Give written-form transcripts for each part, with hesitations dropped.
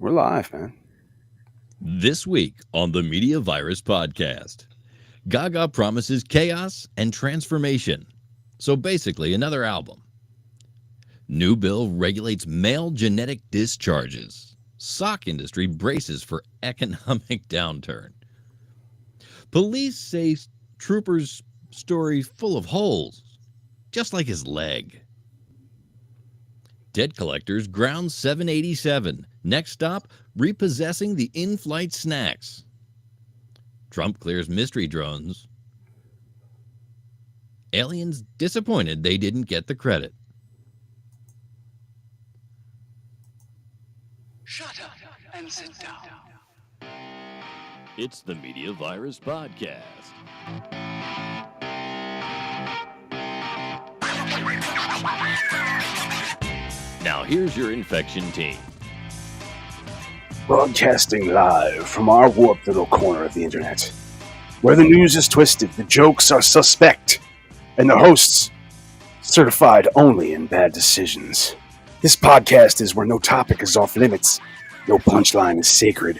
We're live, man. This week on the Media Virus Podcast, Gaga promises chaos and transformation. So basically, another album. New bill regulates male genetic discharges. Sock industry braces for economic downturn. Police say trooper's story full of holes, just like his leg. Debt collectors ground 787. Next stop, repossessing the in-flight snacks. Trump clears mystery drones. Aliens disappointed they didn't get the credit. Shut up and sit down. It's the Media Virus Podcast. Now here's your infection team. Broadcasting live from our warped little corner of the internet, where the news is twisted, the jokes are suspect, and the hosts certified only in bad decisions. This podcast is where no topic is off limits, no punchline is sacred,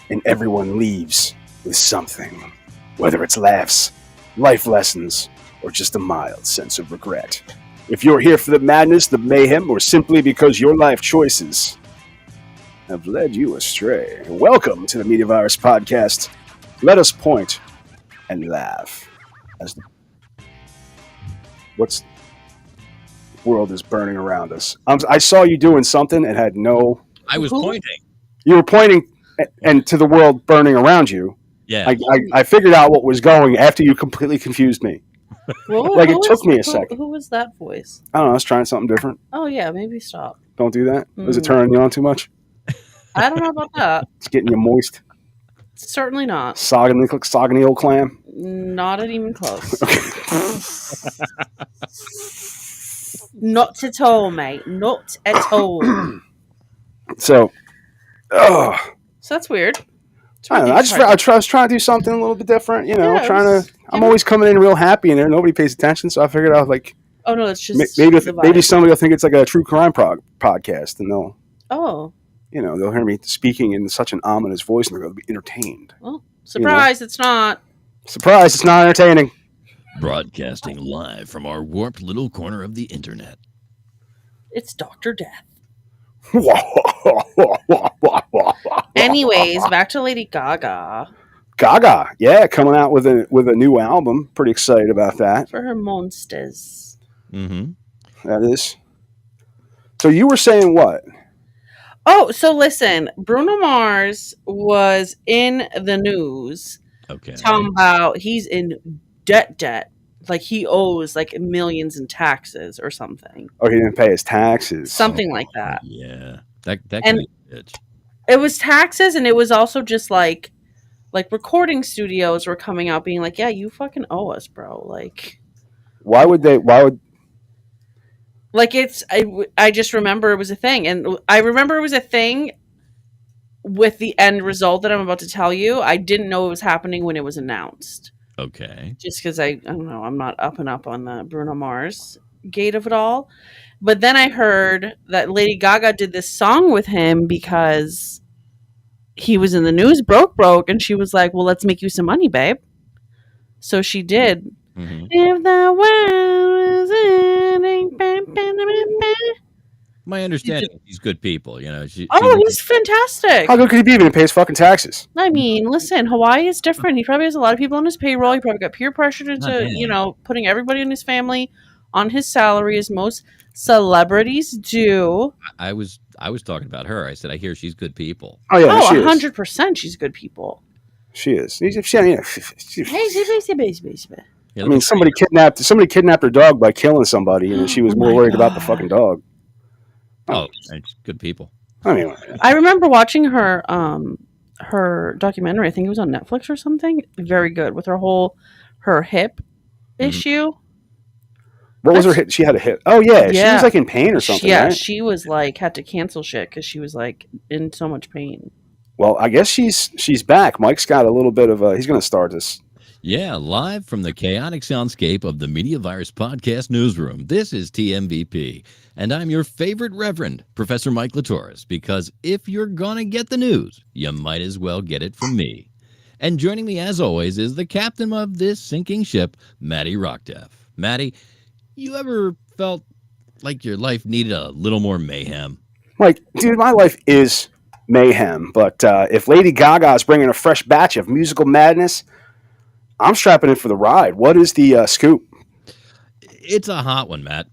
and everyone leaves with something, whether it's laughs, life lessons, or just a mild sense of regret. If you're here for the madness, the mayhem, or simply because your life choices have led you astray, welcome to the Media Virus Podcast. Let us point and laugh as the world is burning around us. I saw you doing something and had no... I was pointing. You were pointing and to the world burning around you. Yeah. I figured out what was going after you completely confused me. Like, it took me a second. Who was that voice? I don't know. I was trying something different. Oh, yeah, maybe stop. Don't do that. Is it turning you on too much? I don't know about that. It's getting you moist. Certainly not. Sogging the old clam. Not even close. Not at all, mate. Not at all. So that's weird. I don't know. I was trying to do something a little bit different, you know. Yeah, I'm always coming in real happy, and there nobody pays attention. So I figured I was like, oh no, it's just maybe somebody will think it's like a true crime podcast, and they'll hear me speaking in such an ominous voice, and they'll be entertained. Well, surprise! It's not. Surprise! It's not entertaining. Broadcasting live from our warped little corner of the internet. It's Dr. Death. Anyways, back to Lady Gaga. Gaga, yeah, coming out with a new album. Pretty excited about that. For her monsters. Mm-hmm. That is. So you were saying what? Oh, so listen, Bruno Mars was in the news. Okay. Talking about he's in debt. Like he owes like millions in taxes or something. Oh, he didn't pay his taxes. Something like that. Yeah. That can be a bitch. It was taxes, and it was also just like recording studios were coming out being like, yeah, you fucking owe us, bro. Like, why would like I just remember it was a thing, and I remember it was a thing with the end result that I'm about to tell you. I didn't know it was happening when it was announced. Okay. Just because I don't know, I'm not up and up on the Bruno Mars gate of it all. But then I heard that Lady Gaga did this song with him because he was in the news, broke, and she was like, well, let's make you some money, babe. So she did. Mm-hmm. If the world was ending, My understanding, he's good people. You know. He's fantastic. How good could he be when he pays fucking taxes? I mean, listen, Hawaii is different. He probably has a lot of people on his payroll. He probably got peer pressure into, putting everybody in his family on his salary, as most celebrities do. I was talking about her. I said I hear she's good people. Oh yeah, 100%. She's good people. She is. I mean, somebody kidnapped her dog by killing somebody, and she was more worried about the fucking dog. Oh, good people. I mean, I remember watching her documentary. I think it was on Netflix or something. Very good with her hip issue. What was her hip? She had a hip. Oh yeah, she was like in pain or something. Yeah, right? She was like had to cancel shit because she was like in so much pain. Well, I guess she's back. Mike's got a little bit of he's going to start this. Yeah, live from the chaotic soundscape of the Media Virus Podcast newsroom, this is TMVP, and I'm your favorite Reverend, Professor Mike Litoris, because if you're gonna get the news, you might as well get it from me. And joining me, as always, is the captain of this sinking ship, Matty Rockdef. Matty, you ever felt like your life needed a little more mayhem? Like, dude, my life is mayhem, but if Lady Gaga is bringing a fresh batch of musical madness, I'm strapping in for the ride. What is the scoop? It's a hot one, Matt.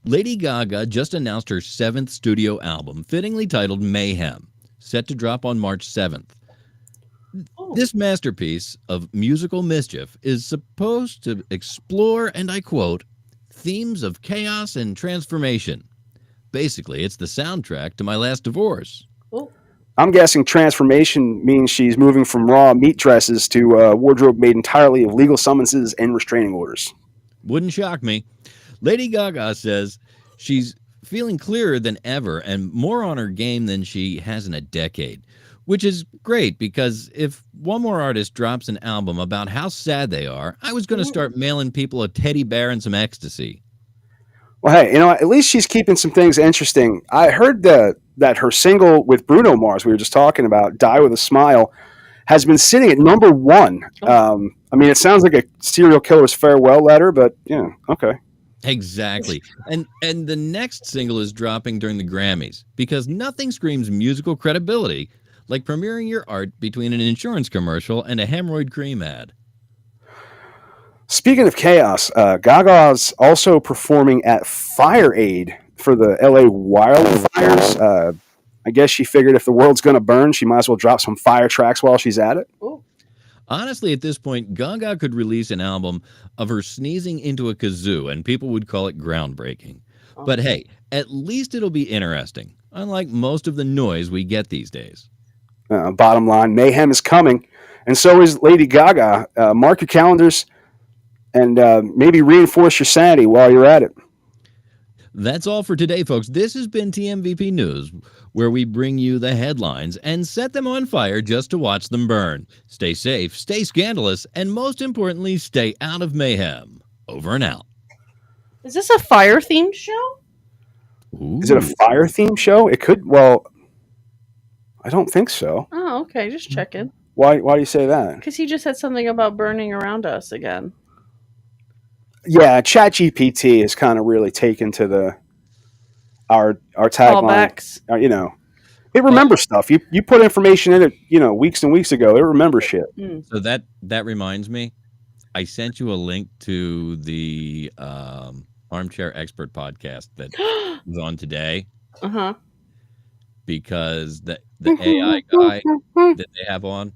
Lady Gaga just announced her 7th studio album, fittingly titled Mayhem, set to drop on March 7th. This masterpiece of musical mischief is supposed to explore, and I quote, themes of chaos and transformation. Basically, it's the soundtrack to my last divorce. I'm guessing transformation means she's moving from raw meat dresses to a wardrobe made entirely of legal summonses and restraining orders. Wouldn't shock me. Lady Gaga says she's feeling clearer than ever and more on her game than she has in a decade, which is great because if one more artist drops an album about how sad they are, I was going to start mailing people a teddy bear and some ecstasy. Well, hey, at least she's keeping some things interesting. I heard that her single with Bruno Mars, we were just talking about, Die With a Smile, has been sitting at number 1. I mean, it sounds like a serial killer's farewell letter, but yeah, okay. Exactly. And the next single is dropping during the Grammys because nothing screams musical credibility like premiering your art between an insurance commercial and a hemorrhoid cream ad. Speaking of chaos, Gaga's also performing at Fire Aid for the LA wildfires. I guess she figured if the world's going to burn, she might as well drop some fire tracks while she's at it. Ooh. Honestly, at this point, Gaga could release an album of her sneezing into a kazoo, and people would call it groundbreaking. But hey, at least it'll be interesting, unlike most of the noise we get these days. Bottom line, mayhem is coming, and so is Lady Gaga. Mark your calendars and maybe reinforce your sanity while you're at it. That's all for today, folks. This has been TMVP News, where we bring you the headlines and set them on fire just to watch them burn. Stay safe, stay scandalous, and most importantly, stay out of mayhem. Over and out. Is this a fire-themed show? Ooh. Is it a fire-themed show? It could, well, I don't think so. Oh, okay. Just checking. Why do you say that? Because he just said something about burning around us again. Yeah, ChatGPT has kind of really taken to our tagline. Callbacks. It remembers stuff. You put information in it, weeks and weeks ago. It remembers shit. So that reminds me, I sent you a link to the Armchair Expert podcast that was on today. Uh-huh. Because the AI guy that they have on,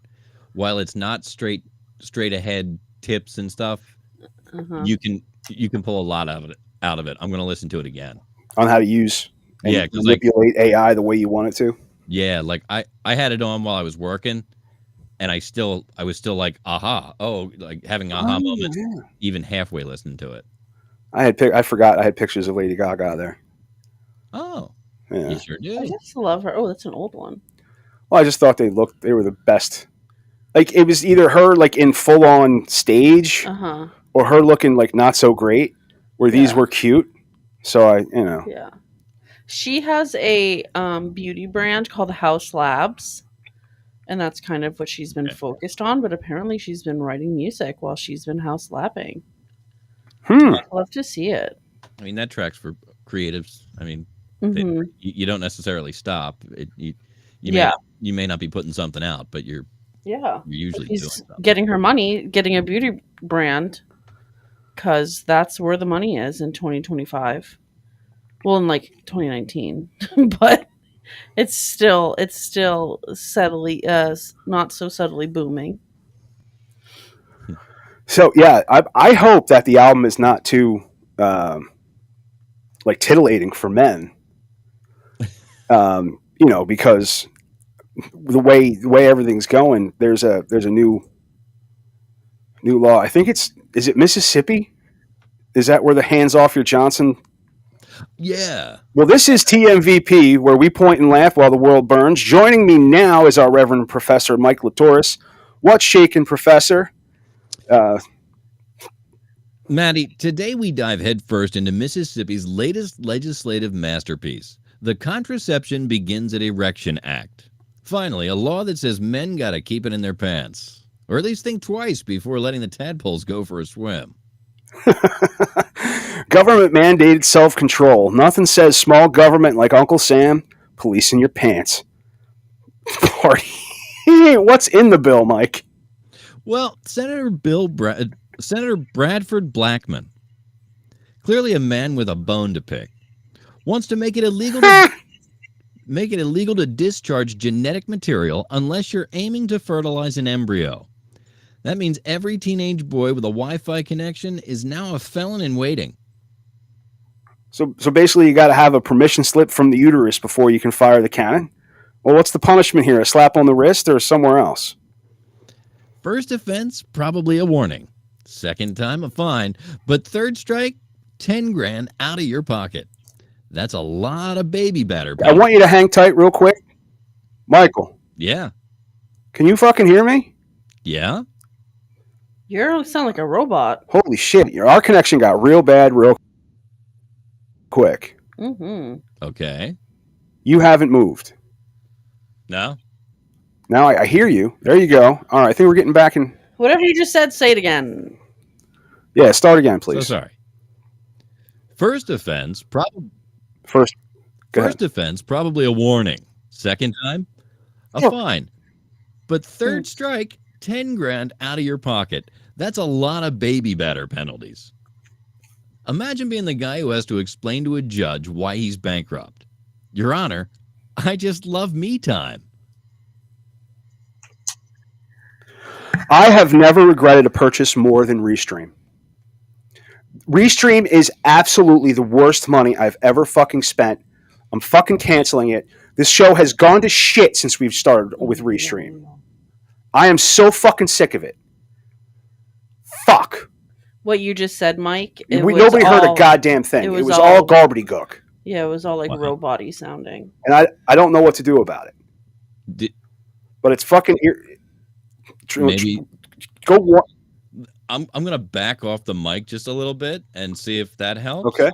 while it's not straight ahead tips and stuff, you can pull a lot out of it. I'm going to listen to it again on how to use and manipulate AI the way you want it to. Yeah, like I had it on while I was working, and I was still like like having moments even halfway listening to it. I forgot I had pictures of Lady Gaga there. Oh, yeah, you sure do. I just love her. Oh, that's an old one. Well, I just thought they were the best. Like it was either her like in full on stage. Or her looking like not so great, where these were cute. So Yeah. She has a beauty brand called House Labs, and that's kind of what she's been focused on. But apparently, she's been writing music while she's been house lapping. I'd love to see it. I mean, that tracks for creatives. I mean, you don't necessarily stop. You may not be putting something out, but you're usually doing something. Getting her money, getting a beauty brand. Because that's where the money is in 2025. Well, in like 2019, but it's still subtly, not so subtly booming. So yeah, I hope that the album is not too like titillating for men. Because the way everything's going, there's a new law. I think is it Mississippi? Is that where the hands off your Johnson? Yeah. Well, this is TMVP, where we point and laugh while the world burns. Joining me now is our Reverend Professor Mike Litoris. What's shaking, Professor? Matty, today we dive headfirst into Mississippi's latest legislative masterpiece, the Contraception Begins at Erection Act. Finally, a law that says men gotta keep it in their pants, or at least think twice before letting the tadpoles go for a swim. Government mandated self-control. Nothing says small government like Uncle Sam policing your pants. Party. What's in the bill, Mike? Well, Senator Bradford Blackman, clearly a man with a bone to pick, wants to make it illegal to discharge genetic material unless you're aiming to fertilize an embryo. That means every teenage boy with a Wi-Fi connection is now a felon in waiting. So basically, you got to have a permission slip from the uterus before you can fire the cannon. Well, what's the punishment here? A slap on the wrist or somewhere else? First offense, probably a warning. Second time, a fine. But third strike, 10 grand out of your pocket. That's a lot of baby batter. I want you to hang tight real quick. Michael. Yeah. Can you fucking hear me? Yeah? You sound like a robot. Holy shit. Our connection got real bad real quick. Mm-hmm. Okay. You haven't moved. No? Now I hear you. There you go. All right. I think we're getting back in. Whatever you just said, say it again. Yeah, start again, please. So sorry. First offense, probably a warning. Second time, a fine. But third strike, 10 grand out of your pocket. That's a lot of baby batter penalties. Imagine being the guy who has to explain to a judge why he's bankrupt. Your Honor, I just love me time. I have never regretted a purchase more than Restream. Restream is absolutely the worst money I've ever fucking spent. I'm fucking canceling it. This show has gone to shit since we've started with Restream. I am so fucking sick of it. Fuck. What you just said, Mike. Nobody heard a goddamn thing. It was all garbity-gook. Yeah, it was all like robot-y sounding. And I don't know what to do about it. But it's fucking... Maybe... Go... I'm going to back off the mic just a little bit and see if that helps. Okay.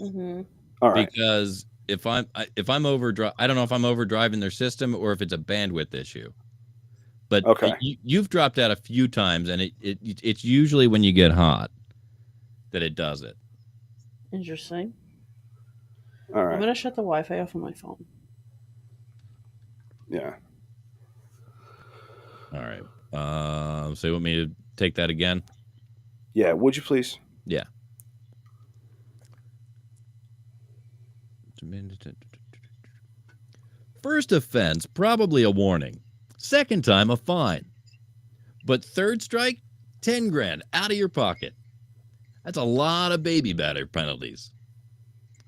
Mm-hmm. All right. Because if I'm overdrive, I don't know if I'm overdriving their system or if it's a bandwidth issue. But okay. You've dropped out a few times, and it's usually when you get hot that it does it. Interesting. All right. I'm going to shut the Wi-Fi off on my phone. Yeah. All right. So you want me to take that again? Yeah, would you please? Yeah. First offense, probably a warning. Second time, a fine. But third strike, 10 grand out of your pocket. That's a lot of baby batter penalties.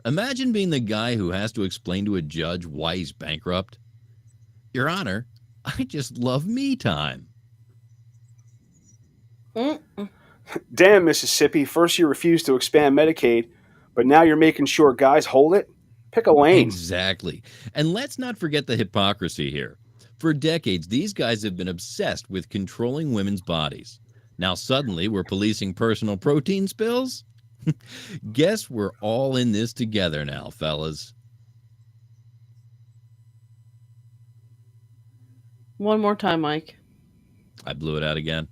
Imagine being the guy who has to explain to a judge why he's bankrupt. Your Honor, I just love me time. Damn, Mississippi. First you refused to expand Medicaid, but now you're making sure guys hold it? Pick a lane. Exactly. And let's not forget the hypocrisy here. For decades, these guys have been obsessed with controlling women's bodies. Now suddenly we're policing personal protein spills? Guess we're all in this together now, fellas. One more time, Mike. I blew it out again.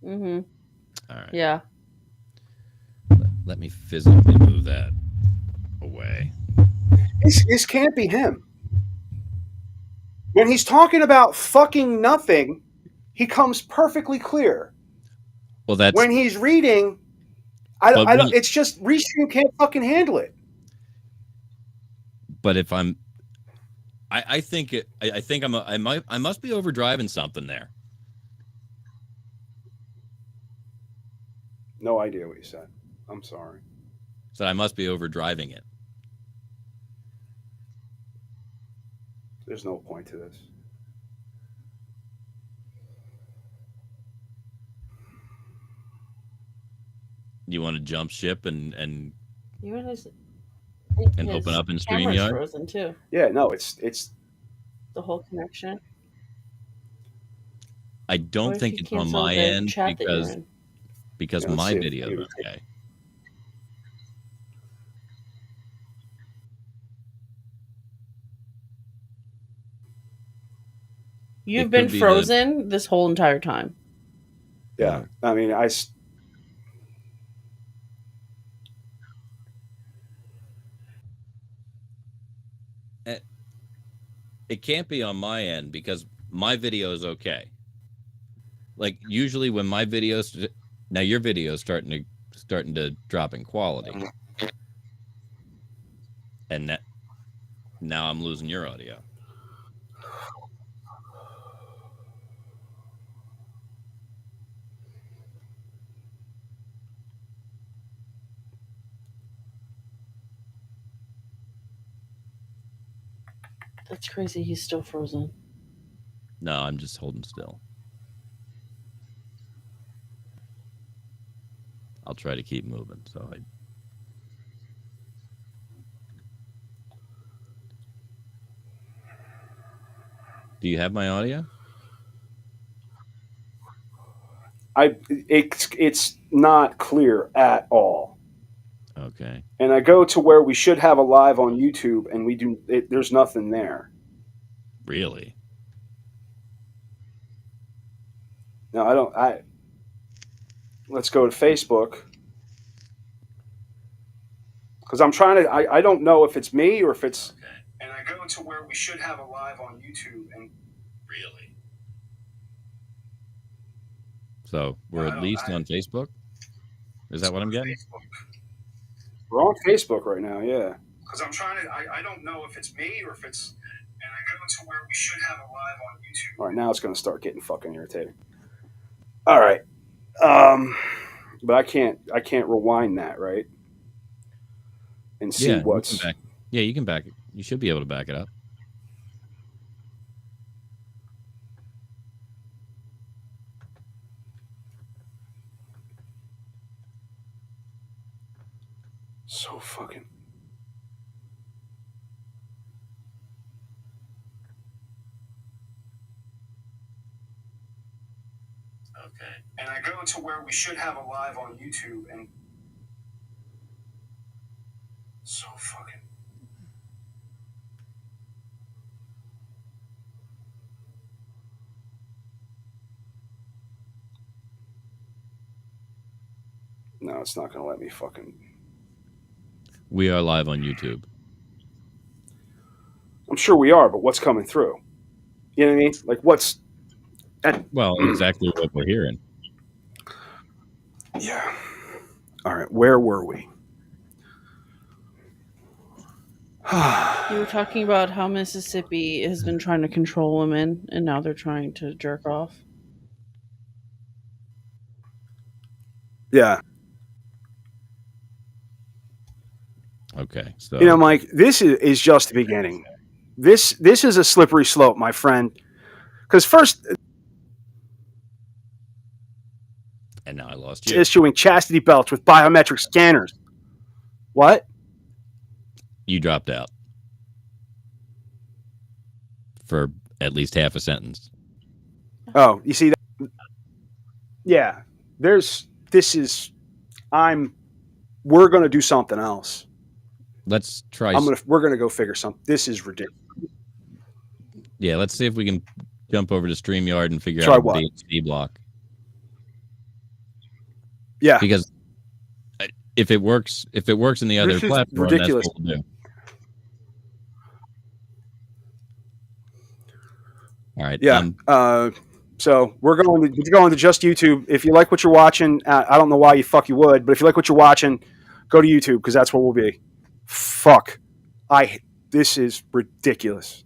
Mm-hmm. All right. Yeah. Let me physically move that away. This can't be him. When he's talking about fucking nothing, he comes perfectly clear. Well, that's when he's reading. I don't. It's just Restream can't fucking handle it. But if I'm, I think I must be overdriving something there. No idea what you said. I'm sorry. So I must be overdriving it. There's no point to this. You want to jump ship and open up in StreamYard? Frozen too. Yeah, no, it's the whole connection. I don't What if think you it's on cancel my the end chat that you're because in? Yeah, let's my see if video is you- okay. You've It been could be frozen this whole entire time. Yeah, I mean, it can't be on my end because my video is okay. Like usually when my videos, now your video is starting to drop in quality, and now I'm losing your audio. That's crazy. He's still frozen. No, I'm just holding still. I'll try to keep moving. Do you have my audio? it's not clear at all. Okay. And I go to where we should have a live on YouTube, and there's nothing there. Really? No, I don't. Let's go to Facebook because I'm trying to. I don't know if it's me or if it's. Okay. And I go to where we should have a live on YouTube, and Really? So we're at least on Facebook? Is that what I'm getting? We're on Facebook right now, yeah. Because I'm trying to. I don't know if it's me or if it's. And I go to where we should have a live on YouTube. All right, now it's going to start getting fucking irritating. All right. But I can't rewind that, right? And see what's. You can back it. You should be able to back it up. So fucking. Okay. And I go to where we should have a live on YouTube, and so fucking. No, it's not going to let me fucking. We are live on YouTube. I'm sure we are, but what's coming through? You know what I mean? Like what's. Well, exactly what we're hearing. Yeah. All right. Where were we? You were talking about how Mississippi has been trying to control women, and now they're trying to jerk off. Yeah. Okay. So Mike, this is just the beginning. This is a slippery slope, my friend. Because first, and now I lost you. Issuing chastity belts with biometric scanners. What? You dropped out for at least half a sentence. Oh, you see that? Yeah. We're going to do something else. Let's try. We're going to go figure something. This is ridiculous. Yeah, let's see if we can jump over to StreamYard and figure Try out what? the BHD block. Yeah. Because if it works in the other platform, ridiculous. That's what we'll do. All right. Yeah. So we're going to just YouTube. If you like what you're watching, I don't know why you would, but if you like what you're watching, go to YouTube because that's where we'll be. Fuck. This is ridiculous.